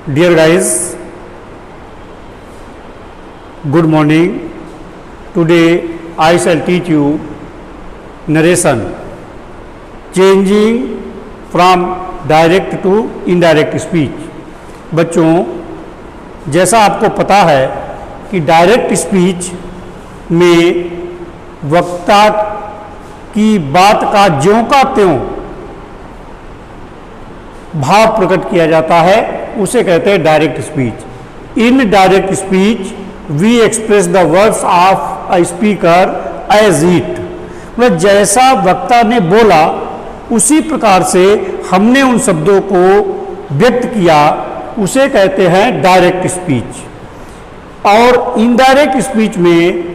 Dear guys, good morning. Today I shall teach you narration, changing from direct to indirect speech. बच्चों, जैसा आपको पता है कि डायरेक्ट स्पीच में वक्ता की बात का ज्यों का त्यों भाव प्रकट किया जाता है, उसे कहते हैं direct speech. In direct speech we express the words of a speaker as it, मतलब जैसा वक्ता ने बोला उसी प्रकार से हमने उन शब्दों को व्यक्त किया, उसे कहते हैं डायरेक्ट स्पीच। और इनडायरेक्ट स्पीच में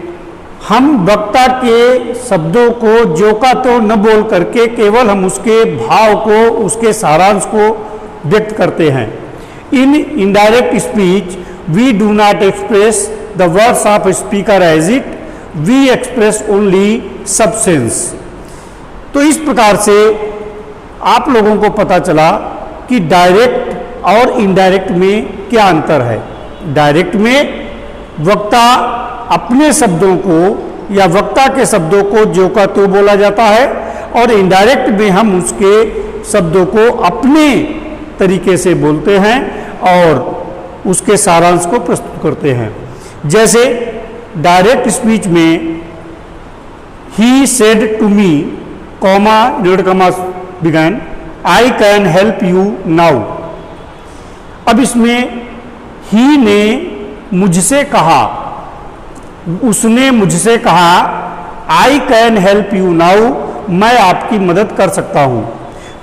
हम वक्ता के शब्दों को जो का तो न बोल करके केवल हम उसके भाव को, उसके सारांश को व्यक्त करते हैं। In indirect speech we do not express the words of speaker as it, we express only substance. तो इस प्रकार से आप लोगों को पता चला कि डायरेक्ट और इनडायरेक्ट में क्या अंतर है। डायरेक्ट में वक्ता अपने शब्दों को या वक्ता के शब्दों को जो का तो बोला जाता है, और इनडायरेक्ट में हम उसके शब्दों को अपने तरीके से बोलते हैं और उसके सारांश को प्रस्तुत करते हैं। जैसे डायरेक्ट स्पीच में he said to me, comma inverted commas began, I can help you now. अब इसमें ही ने मुझसे कहा, उसने मुझसे कहा, I can help you now, मैं आपकी मदद कर सकता हूं।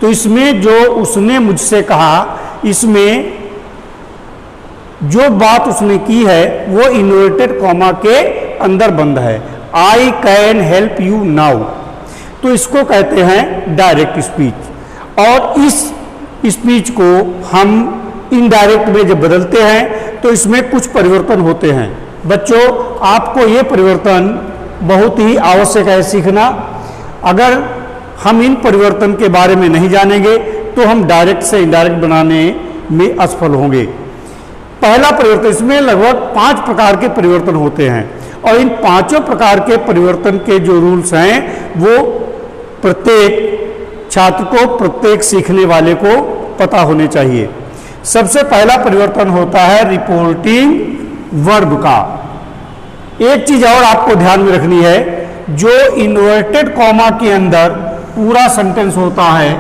तो इसमें जो उसने मुझसे कहा, इसमें जो बात उसने की है वो इन्वर्टेड कॉमा के अंदर बंद है, आई कैन हेल्प यू नाउ। तो इसको कहते हैं डायरेक्ट स्पीच। और इस स्पीच को हम इनडायरेक्ट में जब बदलते हैं तो इसमें कुछ परिवर्तन होते हैं। बच्चों, आपको ये परिवर्तन बहुत ही आवश्यक है सीखना। अगर हम इन परिवर्तन के बारे में नहीं जानेंगे तो हम डायरेक्ट से इनडायरेक्ट बनाने में असफल होंगे। पहला परिवर्तन, इसमें लगभग 5 प्रकार के परिवर्तन होते हैं और इन 5 प्रकार के परिवर्तन के जो रूल्स हैं वो प्रत्येक छात्र को, प्रत्येक सीखने वाले को पता होने चाहिए। सबसे पहला परिवर्तन होता है रिपोर्टिंग वर्ब का। एक चीज और आपको ध्यान में रखनी है, जो इन्वर्टेड कॉमा के अंदर पूरा सेंटेंस होता है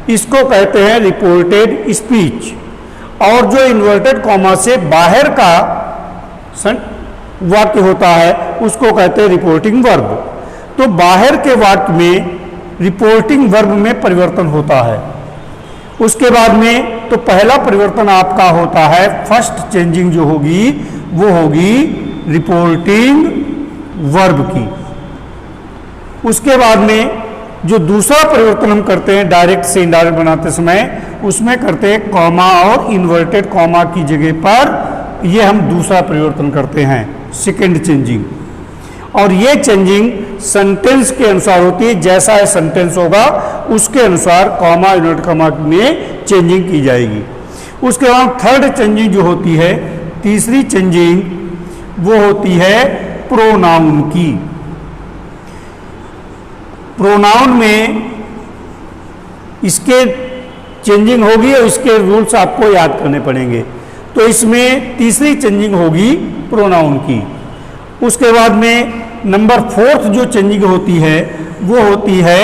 इसको कहते हैं रिपोर्टेड स्पीच, और जो इन्वर्टेड कॉमा से बाहर का वाक्य होता है उसको कहते हैं रिपोर्टिंग वर्ब। तो बाहर के वाक्य में रिपोर्टिंग वर्ब में परिवर्तन होता है। उसके बाद में तो पहला परिवर्तन आपका होता है, फर्स्ट चेंजिंग जो होगी वो होगी रिपोर्टिंग वर्ब की। उसके बाद में जो दूसरा परिवर्तन हम करते हैं डायरेक्ट से इनडायरेक्ट बनाते समय, उसमें करते हैं कॉमा और इन्वर्टेड कॉमा की जगह पर ये हम दूसरा परिवर्तन करते हैं, सेकेंड चेंजिंग। और ये चेंजिंग सेंटेंस के अनुसार होती है, जैसा है सेंटेंस होगा उसके अनुसार कॉमा इन्वर्टेड कॉमा में चेंजिंग की जाएगी। उसके बाद थर्ड चेंजिंग जो होती है, तीसरी चेंजिंग, वो होती है प्रोनाउन की। प्रोनाउन में इसके चेंजिंग होगी और इसके रूल्स आपको याद करने पड़ेंगे। तो इसमें तीसरी चेंजिंग होगी प्रोनाउन की। उसके बाद में नंबर 4th जो चेंजिंग होती है वो होती है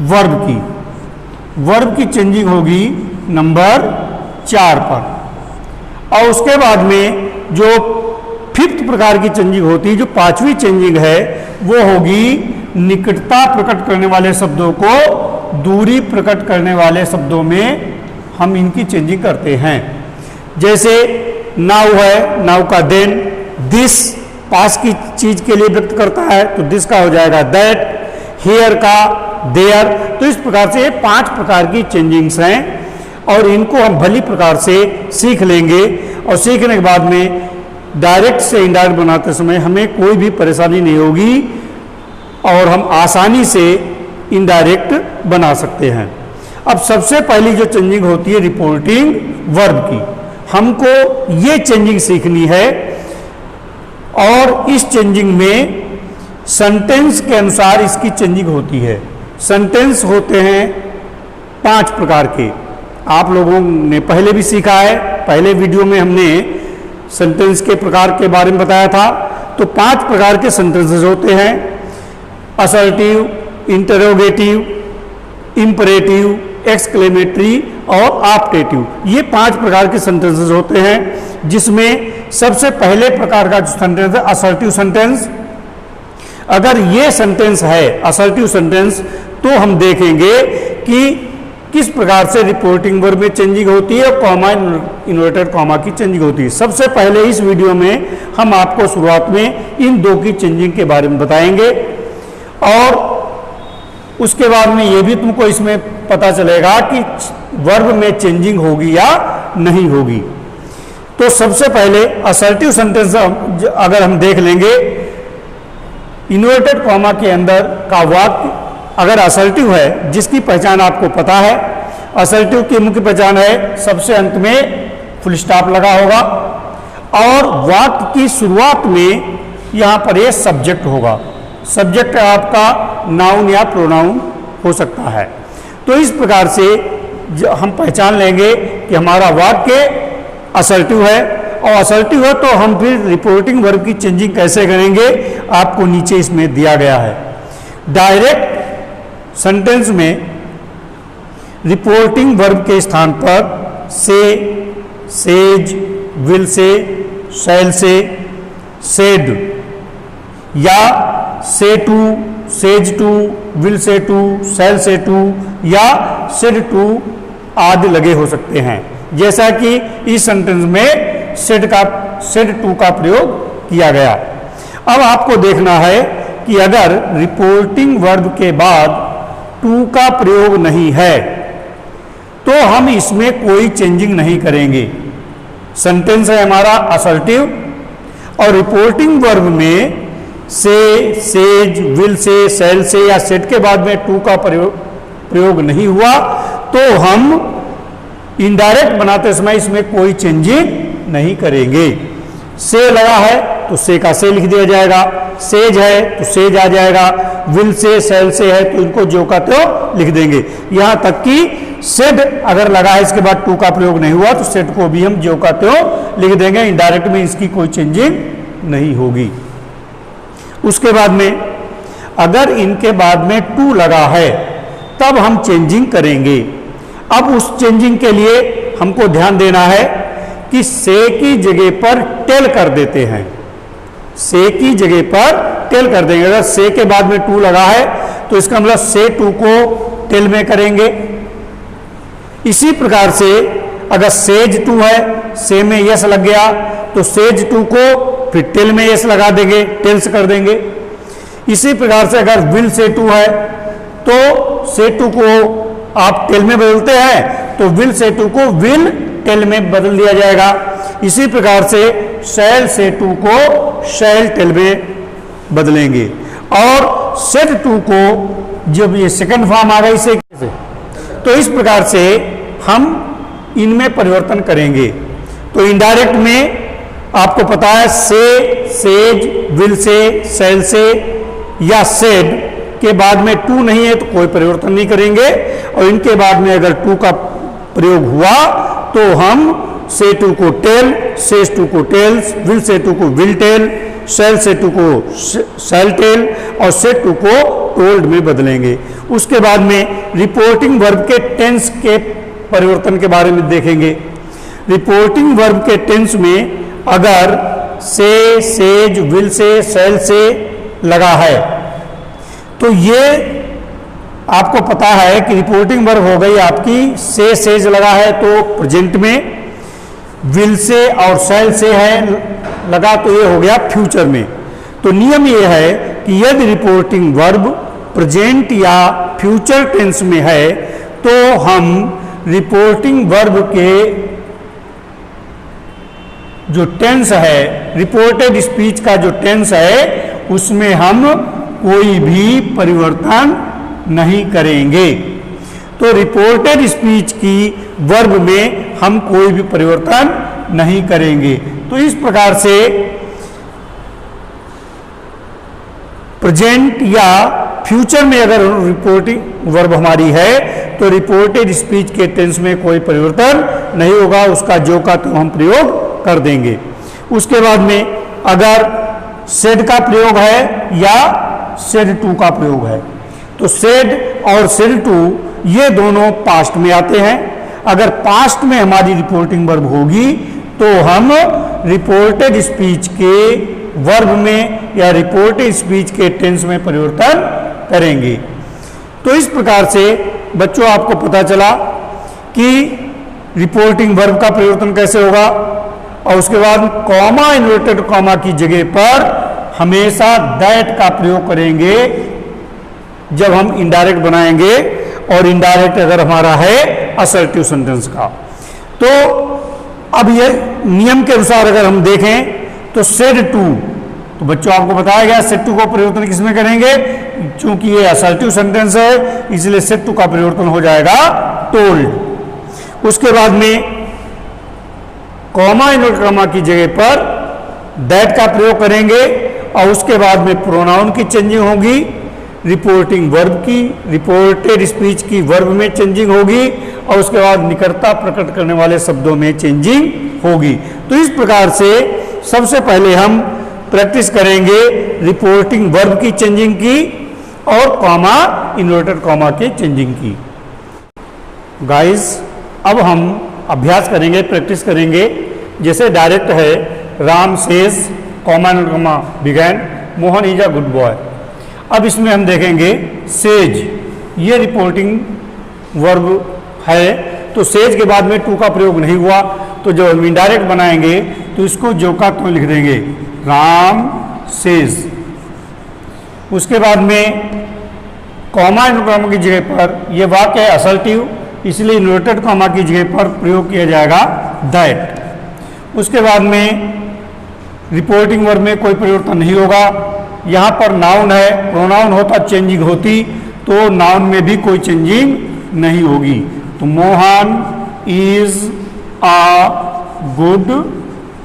वर्ब की। वर्ब की चेंजिंग होगी नंबर 4 पर। और उसके बाद में जो 5th प्रकार की चेंजिंग होती है, जो 5वीं चेंजिंग है, वो होगी निकटता प्रकट करने वाले शब्दों को दूरी प्रकट करने वाले शब्दों में हम इनकी चेंजिंग करते हैं। जैसे नाउ है, नाउ का देन, दिस पास की चीज के लिए व्यक्त करता है तो दिस का हो जाएगा दैट, हियर का देयर। तो इस प्रकार से 5 प्रकार की चेंजिंग्स हैं और इनको हम भली प्रकार से सीख लेंगे। और सीखने के बाद में डायरेक्ट से इनडायरेक्ट बनाते समय हमें कोई भी परेशानी नहीं होगी और हम आसानी से इनडायरेक्ट बना सकते हैं। अब सबसे पहली जो चेंजिंग होती है रिपोर्टिंग वर्ब की। हमको ये चेंजिंग सीखनी है और इस चेंजिंग में सेंटेंस के अनुसार इसकी चेंजिंग होती है। सेंटेंस होते हैं 5 प्रकार के, आप लोगों ने पहले भी सीखा है, पहले वीडियो में हमने सेंटेंस के प्रकार के बारे में बताया था। तो 5 प्रकार के सेंटेंसेस होते हैं, असर्टिव, इंटरोगेटिव, इंपरेटिव, एक्सक्लेमेटरी और ऑप्टेटिव। ये 5 प्रकार के सेंटेंसेस होते हैं, जिसमें सबसे पहले प्रकार का जो सेंटेंस है असर्टिव सेंटेंस। अगर ये सेंटेंस है असर्टिव सेंटेंस, तो हम देखेंगे कि किस प्रकार से रिपोर्टिंग वर्ब में चेंजिंग होती है और कॉमा इन्वर्टेड कॉमा की चेंजिंग होती है। सबसे पहले इस वीडियो में हम आपको शुरुआत में इन 2 की चेंजिंग के बारे में बताएंगे और उसके बाद में ये भी तुमको इसमें पता चलेगा कि वर्ब में चेंजिंग होगी या नहीं होगी। तो सबसे पहले असर्टिव सेंटेंस अगर हम देख लेंगे, इन्वर्टेड कॉमा के अंदर का वाक्य अगर असर्टिव है, जिसकी पहचान आपको पता है, असर्टिव की मुख्य पहचान है सबसे अंत में फुल स्टॉप लगा होगा और वाक्य की शुरुआत में यहाँ पर ये सब्जेक्ट होगा। सब्जेक्ट आपका नाउन या प्रोनाउन हो सकता है। तो इस प्रकार से हम पहचान लेंगे कि हमारा वाक्य असर्टिव है, और असर्टिव है तो हम फिर रिपोर्टिंग वर्ब की चेंजिंग कैसे करेंगे, आपको नीचे इसमें दिया गया है। डायरेक्ट सेंटेंस में रिपोर्टिंग वर्ब के स्थान पर से, सेज, विल से, शैल से, सेड या say to, says to, will say to, shall say to या सेड टू आदि लगे हो सकते हैं। जैसा कि इस सेंटेंस में सेड टू का प्रयोग किया गया। अब आपको देखना है कि अगर रिपोर्टिंग वर्ब के बाद टू का प्रयोग नहीं है तो हम इसमें कोई चेंजिंग नहीं करेंगे। सेंटेंस है हमारा असर्टिव और रिपोर्टिंग वर्ब में से, सेज, विल से, शैल से या सेड के बाद में टू का प्रयोग नहीं हुआ तो हम इनडायरेक्ट बनाते समय इसमें कोई चेंजिंग नहीं करेंगे। से लगा है तो से का से लिख दिया जाएगा, सेज है तो सेज आ जाएगा, विल से, शैल से है तो इनको जो का त्यों लिख देंगे। यहां तक कि सेड अगर लगा है इसके बाद टू का प्रयोग नहीं हुआ तो सेड को भी हम जो का त्यों लिख देंगे। इनडायरेक्ट में इसकी कोई चेंजिंग नहीं होगी। उसके बाद में अगर इनके बाद में टू लगा है तब हम चेंजिंग करेंगे। अब उस चेंजिंग के लिए हमको ध्यान देना है कि से की जगह पर टेल कर देते हैं। से की जगह पर टेल कर देंगे। अगर से के बाद में टू लगा है तो इसका मतलब से टू को टेल में करेंगे। इसी प्रकार से अगर सेज टू है, से में यस लग गया तो सेज टू को फिर टेल में यस लगा देंगे, टेल्स कर देंगे। इसी प्रकार से अगर विल से टू है तो से टू को आप टेल में बदलते हैं तो विल से टू को विल टेल में बदल दिया जाएगा। इसी प्रकार से शैल से टू को शैल टेल में बदलेंगे। और सेड टू को जब ये सेकंड फॉर्म आ गई से तो इस प्रकार से हम इनमें परिवर्तन करेंगे। तो इनडायरेक्ट में आपको पता है से, सेज, विल से, शैल से या सेड के बाद में टू नहीं है तो कोई परिवर्तन नहीं करेंगे। और इनके बाद में अगर टू का प्रयोग हुआ तो हम से टू को टेल, सेज टू को टेल्स, विल से टू को will tell, shell say to को शैल टेल और सेड टू को टोल्ड में बदलेंगे। उसके बाद में रिपोर्टिंग वर्ब के टेंस के परिवर्तन के बारे में देखेंगे। रिपोर्टिंग वर्ब के टेंस में अगर से, सेज, विल से, शैल से लगा है तो ये आपको पता है कि रिपोर्टिंग वर्ब हो गई आपकी से, सेज लगा है तो प्रेजेंट में, विल से और शैल से है लगा तो ये हो गया फ्यूचर में। तो नियम ये है कि यदि रिपोर्टिंग वर्ब प्रेजेंट या फ्यूचर टेंस में है तो हम रिपोर्टिंग वर्ब के जो टेंस है, रिपोर्टेड स्पीच का जो टेंस है उसमें हम कोई भी परिवर्तन नहीं करेंगे। तो रिपोर्टेड स्पीच की वर्ब में हम कोई भी परिवर्तन नहीं करेंगे। तो इस प्रकार से प्रेजेंट या फ्यूचर में अगर रिपोर्टिंग वर्ब हमारी है तो रिपोर्टेड स्पीच के टेंस में कोई परिवर्तन नहीं होगा, उसका जो का तो हम प्रयोग कर देंगे। उसके बाद में अगर सेड का प्रयोग है या सेड टू का प्रयोग है तो सेड और सेड टू ये दोनों पास्ट में आते हैं। अगर पास्ट में हमारी रिपोर्टिंग वर्ब होगी तो हम रिपोर्टेड स्पीच के वर्ब में या रिपोर्टेड स्पीच के टेंस में परिवर्तन करेंगे। तो इस प्रकार से बच्चों आपको पता चला कि रिपोर्टिंग वर्ब का परिवर्तन कैसे होगा। और उसके बाद कॉमा इन्वर्टेड कॉमा की जगह पर हमेशा दैट का प्रयोग करेंगे जब हम इनडायरेक्ट बनाएंगे, और इनडायरेक्ट अगर हमारा है असर्टिव सेंटेंस का। तो अब ये नियम के अनुसार अगर हम देखें तो सेड टू, तो बच्चों आपको बताया गया सेड टू को परिवर्तन किसमें करेंगे, क्योंकि ये असर्टिव सेंटेंस है इसलिए सेड टू का परिवर्तन हो जाएगा टोल्ड। उसके बाद में कॉमा इन्वर्टेड कॉमा की जगह पर दैट का प्रयोग करेंगे, और उसके बाद में प्रोनाउन की चेंजिंग होगी, रिपोर्टिंग वर्ब की, रिपोर्टेड स्पीच की वर्ब में चेंजिंग होगी, और उसके बाद निकटता प्रकट करने वाले शब्दों में चेंजिंग होगी। तो इस प्रकार से सबसे पहले हम प्रैक्टिस करेंगे रिपोर्टिंग वर्ब की चेंजिंग की और कॉमा इन्वर्टेड कॉमा की चेंजिंग की। गाइस अब हम अभ्यास करेंगे, प्रैक्टिस करेंगे। जैसे डायरेक्ट है Ram says comma inverted comma began Mohan is a good boy. अब इसमें हम देखेंगे सेज, ये रिपोर्टिंग वर्ब है तो सेज के बाद में टू का प्रयोग नहीं हुआ, तो जब हम इनडायरेक्ट बनाएंगे तो इसको जो का तो लिख देंगे राम सेज। उसके बाद में कॉमा इन्वर्टेड कॉमा की जगह पर यह वाक्य है असर्टिव, इसलिए इन्वर्टेड कॉमा की जगह पर प्रयोग किया जाएगा दैट। उसके बाद में रिपोर्टिंग वर्ब में कोई परिवर्तन नहीं होगा। यहाँ पर नाउन है, प्रोनाउन होता चेंजिंग होती तो नाउन में भी कोई चेंजिंग नहीं होगी। तो Mohan is a good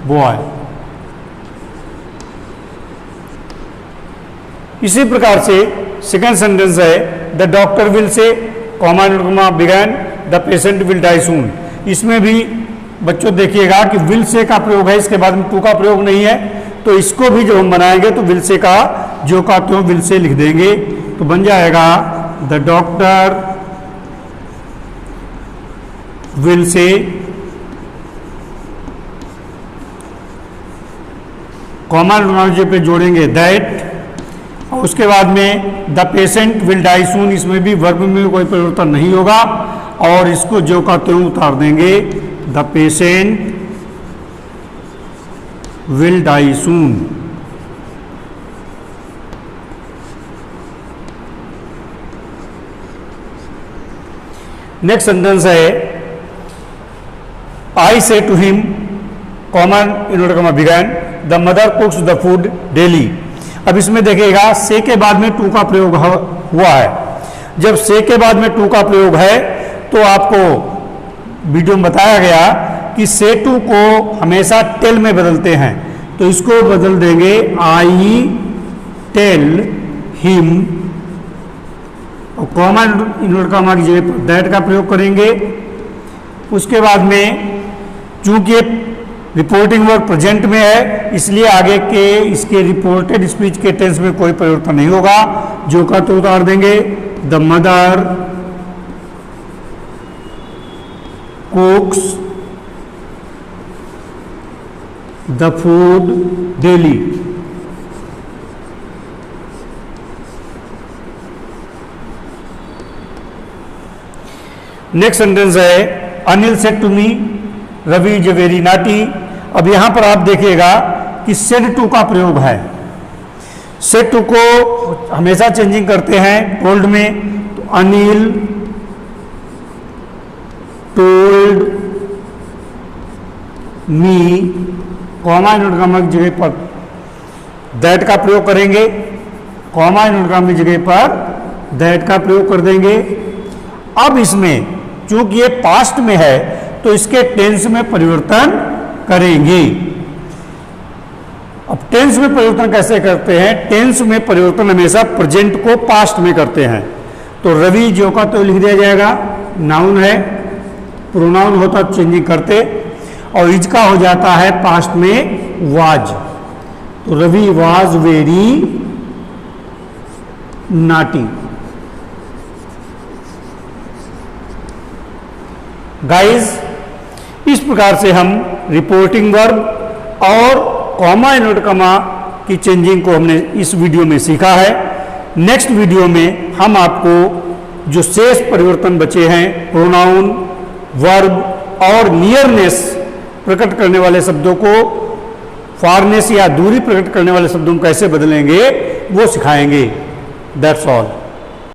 boy. इसी प्रकार से सेकंड सेंटेंस है the doctor will say comma inverted comma began the patient will die soon. इसमें भी बच्चों देखिएगा कि विल से का प्रयोग है, इसके बाद में टू का प्रयोग नहीं है, तो इसको भी जब हम बनाएंगे तो विल से का जो का त्यों विल से लिख देंगे, तो बन जाएगा the doctor will say comma पे जोड़ेंगे दैट, और उसके बाद में the patient will die soon, इसमें भी वर्ब में कोई परिवर्तन नहीं होगा, और इसको जो का त्यों उतार देंगे the patient will die soon. Next sentence है I say to him comma inverted comma began the mother cooks the food daily. अब इसमें देखिएगा से के बाद में टू का प्रयोग हुआ है। जब से के बाद में टू का प्रयोग है तो आपको वीडियो में बताया गया कि से टू को हमेशा टेल में बदलते हैं, तो इसको बदल देंगे आई टेल हिम, और कॉमा इन्वर्टेड कॉमा की जगह पर दैट का प्रयोग करेंगे। उसके बाद में चूंकि रिपोर्टिंग वर्ब प्रेजेंट में है इसलिए आगे के इसके रिपोर्टेड स्पीच के टेंस में कोई परिवर्तन नहीं होगा, जो का तो उतार देंगे the mother cooks the food daily. Next sentence है Anil said to me Ravi is very naughty. अब यहां पर आप देखिएगा कि सेड टू का प्रयोग है। सेड टू को हमेशा चेंजिंग करते हैं टोल्ड में, तो Anil told me comma inverted comma की जगह पर दैट का प्रयोग करेंगे, कॉमा इन्वर्टेड कॉमा की जगह पर दैट का प्रयोग कर देंगे। अब इसमें चूंकि ये पास्ट में है तो इसके टेंस में परिवर्तन करेंगे। अब टेंस में परिवर्तन कैसे करते हैं? टेंस में परिवर्तन हमेशा प्रेजेंट को पास्ट में करते हैं। तो रवि जो का तो लिख दिया जाएगा, नाउन है, प्रोनाउन होता चेंजिंग करते, और इज का हो जाता है पास्ट में वाज। तो Ravi was very naughty. Guys, इस प्रकार से हम रिपोर्टिंग वर्ब और कॉमा इनवर्ट कॉमा की चेंजिंग को हमने इस वीडियो में सीखा है। नेक्स्ट वीडियो में हम आपको जो शेष परिवर्तन बचे हैं, प्रोनाउन, वर्ब और नियरनेस प्रकट करने वाले शब्दों को फारनेस या दूरी प्रकट करने वाले शब्दों को कैसे बदलेंगे, वो सिखाएंगे। That's all.